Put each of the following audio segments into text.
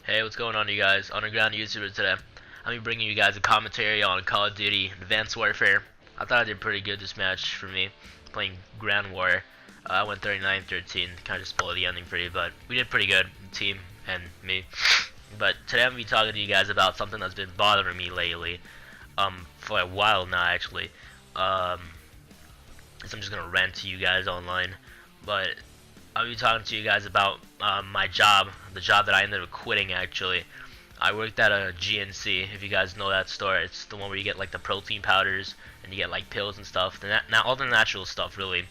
Hey, what's going on, you guys? Underground YouTuber today. I'm bringing you guys a commentary on Call of Duty Advanced Warfare. I thought I did pretty good this match for me, playing Ground War. I went 39-13, kind of just spoiled the ending for you, but we did pretty good, the team and me. But today I'm going to be talking to you guys about something that's been bothering me lately, for a while now actually. So I'm just going to rant to you guys online, but I'll be talking to you guys about my job, the job that I ended up quitting actually. I worked at a GNC, if you guys know that store. It's the one where you get like the protein powders and you get like pills and stuff. Now all the natural stuff really,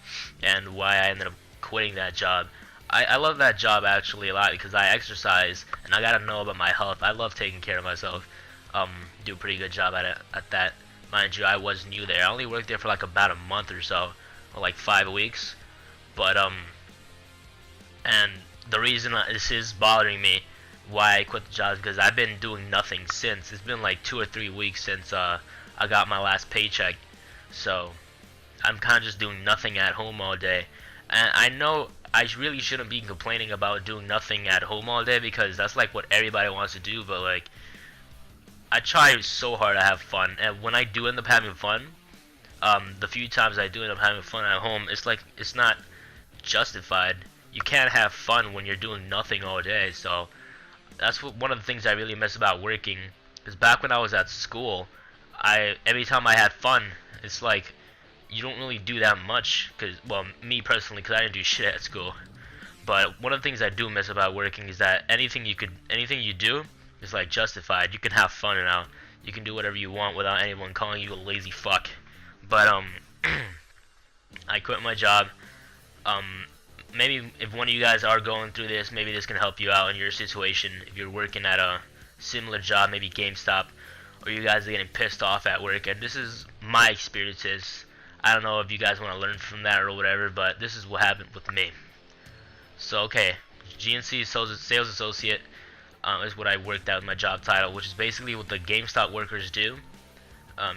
and why I ended up quitting that job. I love that job actually a lot because I exercise and I gotta know about my health. I love taking care of myself. Do a pretty good job at it at that. Mind you, I was new there. I only worked there for like about a month or so, or like 5 weeks. But and the reason this is bothering me, why I quit the job, is because I've been doing nothing since. It's been like 2 or 3 weeks since I got my last paycheck, so I'm kind of just doing nothing at home all day. And I know I really shouldn't be complaining about doing nothing at home all day because that's like what everybody wants to do, but like I try so hard to have fun, and when I do end up having fun, the few times I do end up having fun at home, it's like it's not justified. You can't have fun when you're doing nothing all day. So that's one of the things I really miss about working. Because back when I was at school, I every time I had fun, it's like you don't really do that much. Cause well, me personally, cause I didn't do shit at school. But one of the things I do miss about working is that anything you do is like justified. You can have fun now. You can do whatever you want without anyone calling you a lazy fuck. But I quit my job. Maybe if one of you guys are going through this, maybe this can help you out in your situation. If you're working at a similar job, maybe GameStop, or you guys are getting pissed off at work, and this is my experiences. I don't know if you guys want to learn from that or whatever, but this is what happened with me. So okay, GNC sales associate is what I worked at with my job title, which is basically what the GameStop workers do.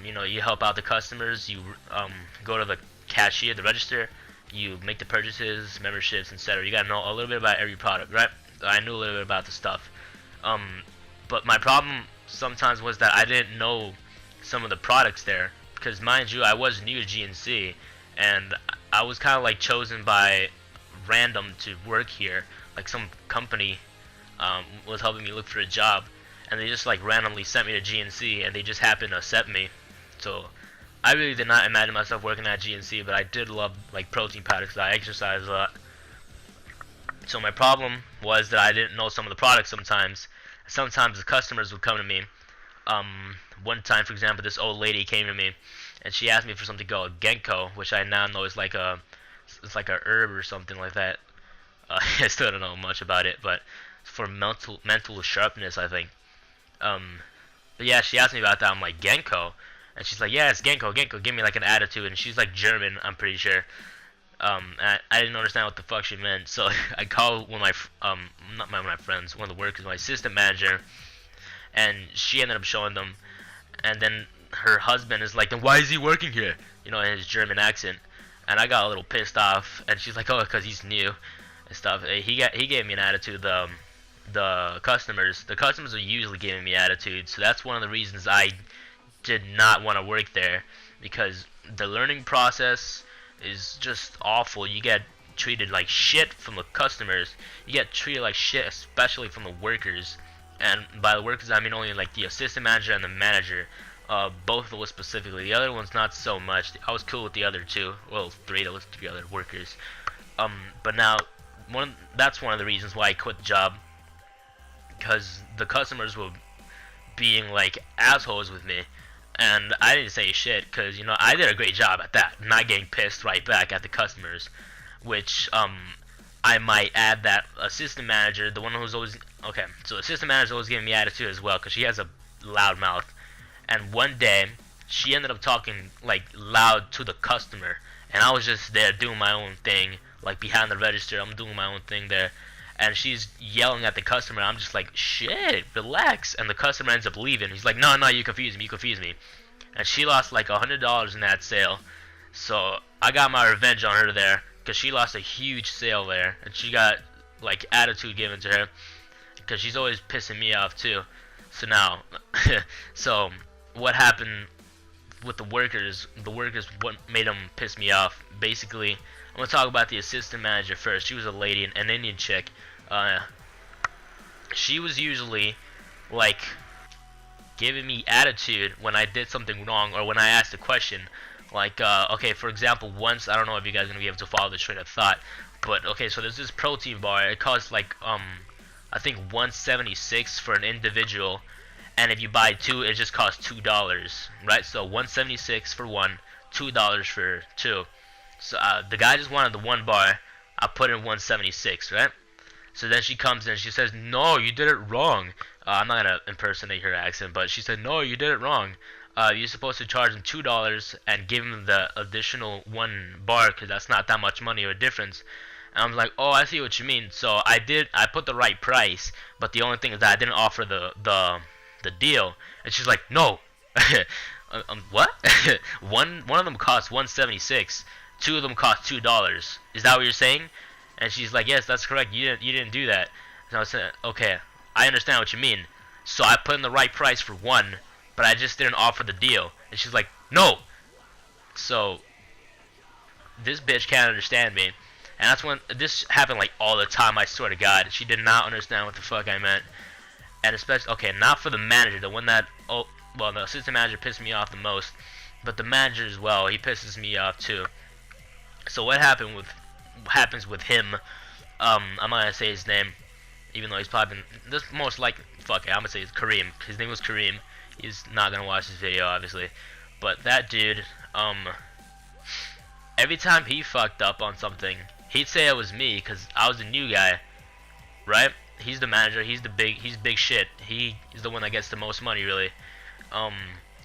You help out the customers. You go to the cashier, the register. You make the purchases, memberships, etc. You gotta know a little bit about every product, right? So I knew a little bit about the stuff. But my problem sometimes was that I didn't know some of the products there, because mind you, I was new to GNC, and I was kind of like chosen by random to work here. Like some company was helping me look for a job, and they just like randomly sent me to GNC, and they just happened to accept me. So I really did not imagine myself working at GNC, but I did love like protein powders because I exercise a lot. So my problem was that I didn't know some of the products sometimes. Sometimes the customers would come to me. One time, for example, this old lady came to me, and she asked me for something called Genko, which I now know is like it's like a herb or something like that. I still don't know much about it, but for mental sharpness, I think. But yeah, she asked me about that. I'm like, Genko? And she's like, yeah, it's Genko, Genko, give me like an attitude. And she's like German, I'm pretty sure. And I didn't understand what the fuck she meant. So I called one of not one of my friends, one of the workers, my assistant manager. And she ended up showing them. And then her husband is like, then why is he working here? In his German accent. And I got a little pissed off. And she's like, oh, because he's new and stuff. He gave me an attitude. The customers are usually giving me attitude. So that's one of the reasons I did not want to work there, because the learning process is just awful. You get treated like shit from the customers. You get treated like shit, especially from the workers. And by the workers, I mean only like the assistant manager and the manager. Both of those specifically. The other ones not so much. I was cool with the other two. Well, three that was the other workers. But now that's one of the reasons why I quit the job, because the customers were being like assholes with me. And I didn't say shit because, I did a great job at that, not getting pissed right back at the customers. Which, I might add that assistant manager, the one who's always, okay, so assistant manager always giving me attitude as well because she has a loud mouth. And one day, she ended up talking, like, loud to the customer. And I was just there doing my own thing, like, behind the register. I'm doing my own thing there. And she's yelling at the customer. I'm just like, shit, relax. And the customer ends up leaving. He's like, no, you confuse me. And she lost like $100 in that sale. So I got my revenge on her there, because she lost a huge sale there. And she got like attitude given to her. because she's always pissing me off too. So now, so what happened with the workers, what made them piss me off? Basically, I'm gonna talk about the assistant manager first. She was a lady, an Indian chick. Uh, she was usually like giving me attitude when I did something wrong or when I asked a question. Like, okay, for example, once, I don't know if you guys are gonna be able to follow this train of thought, but okay, so there's this protein bar. It costs like I think 176 for an individual, and if you buy two, it just costs $2, right? So 176 for one, $2 for two. So the guy just wanted the one bar. I put in 176, right? So then she comes in, she says, "No, you did it wrong." I'm not gonna impersonate her accent, but she said, "No, you did it wrong. You're supposed to charge him $2 and give him the additional one bar because that's not that much money or difference." And I'm like, "Oh, I see what you mean." So I put the right price, but the only thing is that I didn't offer the deal. And she's like, "No." What? one of them costs 176. Two of them cost $2. Is that what you're saying? And she's like, "Yes, that's correct. You didn't do that." And I was saying, "Okay, I understand what you mean." So I put in the right price for one, but I just didn't offer the deal. And she's like, "No." So this bitch can't understand me. And that's when this happened like all the time, I swear to God. She did not understand what the fuck I meant. And especially, okay, not for the manager, the one that, oh, well, the assistant manager pissed me off the most. But the manager as well, he pisses me off too. So what happens with him, I'm not gonna say his name, even though he's probably been, this most like, fuck it, I'm gonna say it's Kareem. His name was Kareem. He's not gonna watch this video, obviously. But that dude, every time he fucked up on something, he'd say it was me, because I was the new guy, right? He's the manager, he's big shit. He is the one that gets the most money, really.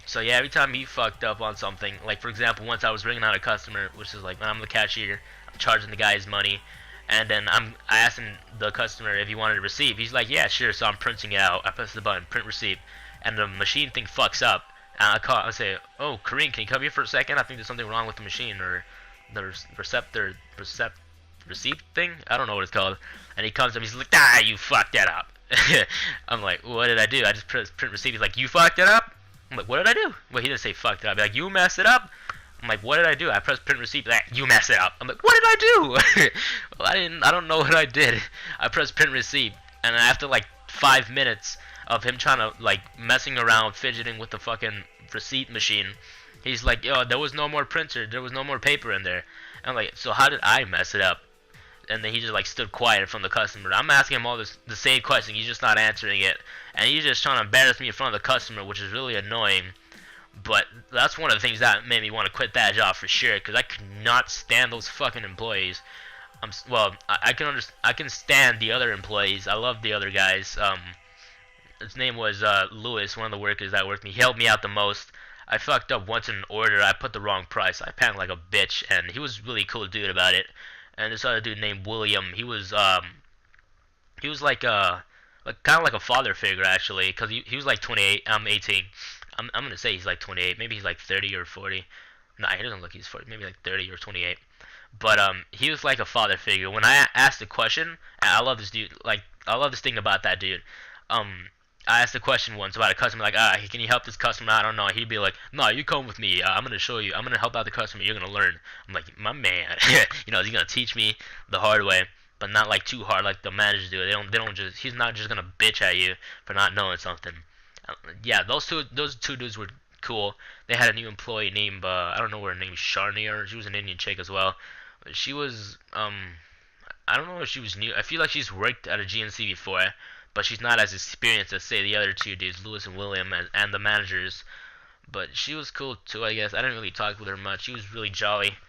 So yeah, every time he fucked up on something, like for example, once I was ringing out a customer, which is like when I'm the cashier, I'm charging the guy his money, and then I asked him, the customer, if he wanted a receipt. He's like, "Yeah, sure." So I'm printing it out. I press the button, print receipt, and the machine thing fucks up. And I say, "Oh, Kareem, can you come here for a second? I think there's something wrong with the machine or the receipt thing. I don't know what it's called." And he comes up, he's like, "Ah, you fucked that up." I'm like, "What did I do?" I just print receipt. He's like, "You fucked it up?" I'm like, "What did I do?" Well, he didn't say fucked it up. He's like, "You messed it up." I'm like, "What did I do?" I press print receipt. Like, "You messed it up." I'm like, "What did I do?" Well, I don't know what I did. I pressed print receipt, and after like 5 minutes of him trying to like messing around, fidgeting with the fucking receipt machine, he's like, "Yo, there was no more printer. There was no more paper in there." And I'm like, "So how did I mess it up?" And then he just like stood quiet from the customer. I'm asking him all the same question. He's just not answering it, and he's just trying to embarrass me in front of the customer, which is really annoying. But that's one of the things that made me want to quit that job for sure, because I could not stand those fucking employees. Well, I can stand the other employees. I love the other guys. His name was Lewis, one of the workers that worked me. He helped me out the most. I fucked up once in an order. I put the wrong price. I panicked like a bitch, and he was really cool dude about it. And this other dude named William, he was like kind of like a father figure actually, because he was like 28. I'm 18. I'm gonna say he's like 28. Maybe he's like 30 or 40. Nah, he doesn't look he's 40. Maybe like 30 or 28. But he was like a father figure. When I asked the question, and I love this dude. Like I love this thing about that dude. I asked a question once about a customer, like, can you help this customer? I don't know. He'd be like, "No, you come with me. I'm gonna show you. I'm gonna help out the customer. You're gonna learn." I'm like, "My man, you know, he's gonna teach me the hard way, but not like too hard like the managers do. They don't just. He's not just gonna bitch at you for not knowing something." Yeah, those two dudes were cool. They had a new employee named I don't know her name, Sharni, or she was an Indian chick as well. She was I don't know if she was new. I feel like she's worked at a GNC before, but she's not as experienced as say the other two dudes, Lewis and William, and the managers. But she was cool too, I guess. I didn't really talk with her much. She was really jolly.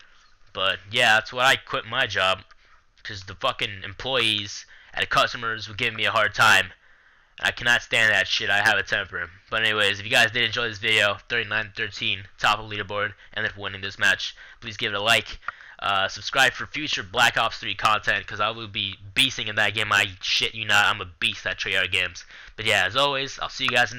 But yeah, that's why I quit my job, because the fucking employees and the customers were giving me a hard time. I cannot stand that shit. I have a temper. But anyways, if you guys did enjoy this video, 39-13, top of leaderboard, ended up winning this match. Please give it a like. Subscribe for future Black Ops 3 content, because I will be beasting in that game. I shit you not, I'm a beast at Treyarch Games. But yeah, as always, I'll see you guys in the next